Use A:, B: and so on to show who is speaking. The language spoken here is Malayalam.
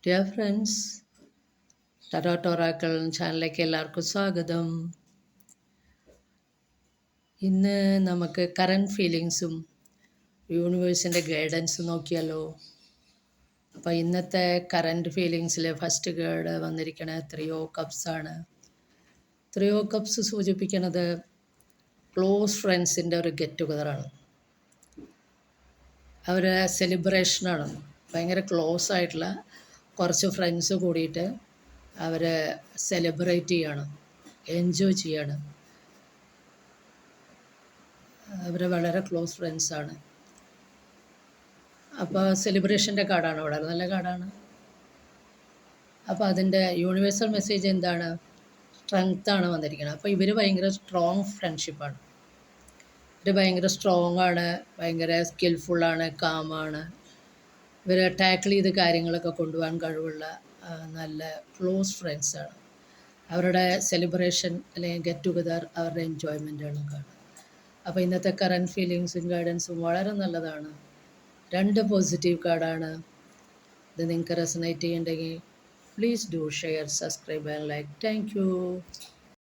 A: ഡിയർ ഫ്രണ്ട്സ്, ടറോട്ട് ഒറാക്കിൾ ചാനലിലേക്ക് എല്ലാവർക്കും സ്വാഗതം. ഇന്ന് നമുക്ക് കറൻറ്റ് ഫീലിങ്സും യൂണിവേഴ്സിൻ്റെ ഗൈഡൻസും നോക്കിയാലോ. അപ്പോൾ ഇന്നത്തെ കറൻറ്റ് ഫീലിങ്സിൽ ഫസ്റ്റ് ഗേഡ് വന്നിരിക്കുന്നത് 3 ആണ്. 3 സൂചിപ്പിക്കുന്നത് ക്ലോസ് ഫ്രണ്ട്സിൻ്റെ ഒരു ഗെറ്റ് ടുഗദറാണ്. അവരെ സെലിബ്രേഷനാണ്. ഭയങ്കര ക്ലോസ് ആയിട്ടുള്ള കുറച്ച് ഫ്രണ്ട്സ് കൂടിയിട്ട് അവർ സെലിബ്രേറ്റ് ചെയ്യാണ്, എൻജോയ് ചെയ്യാണ്. അവർ വളരെ ക്ലോസ് ഫ്രണ്ട്സാണ്. അപ്പോൾ സെലിബ്രേഷൻ്റെ കാർഡാണ്, വളരെ നല്ല കാർഡാണ്. അപ്പോൾ അതിൻ്റെ യൂണിവേഴ്സൽ മെസ്സേജ് എന്താണ്? സ്ട്രെങ്ത്താണ് വന്നിരിക്കുന്നത്. അപ്പോൾ ഇവർ ഭയങ്കര സ്ട്രോങ് ഫ്രണ്ട്ഷിപ്പാണ്. ഇവർ ഭയങ്കര സ്ട്രോങ് ആണ്, ഭയങ്കര സ്കിൽഫുള്ളാണ്, കാമാണ്. ഇവർ ടാക്കിൾ ചെയ്ത് കാര്യങ്ങളൊക്കെ കൊണ്ടുപോകാൻ കഴിവുള്ള നല്ല ക്ലോസ് ഫ്രണ്ട്സാണ്. അവരുടെ സെലിബ്രേഷൻ അല്ലെങ്കിൽ ഗെറ്റ് ടുഗദർ അവരുടെ എൻജോയ്മെൻറ്റാണ് കാണുന്നത്. അപ്പോൾ ഇന്നത്തെ കറൻറ്റ് ഫീലിങ്സും ഗൈഡൻസും വളരെ നല്ലതാണ്. 2 പോസിറ്റീവ് കാർഡാണ്. ഇത് നിങ്ങൾക്ക് റെസണേറ്റ് ചെയ്യുന്നുണ്ടെങ്കിൽ please do share, subscribe and like. Thank you.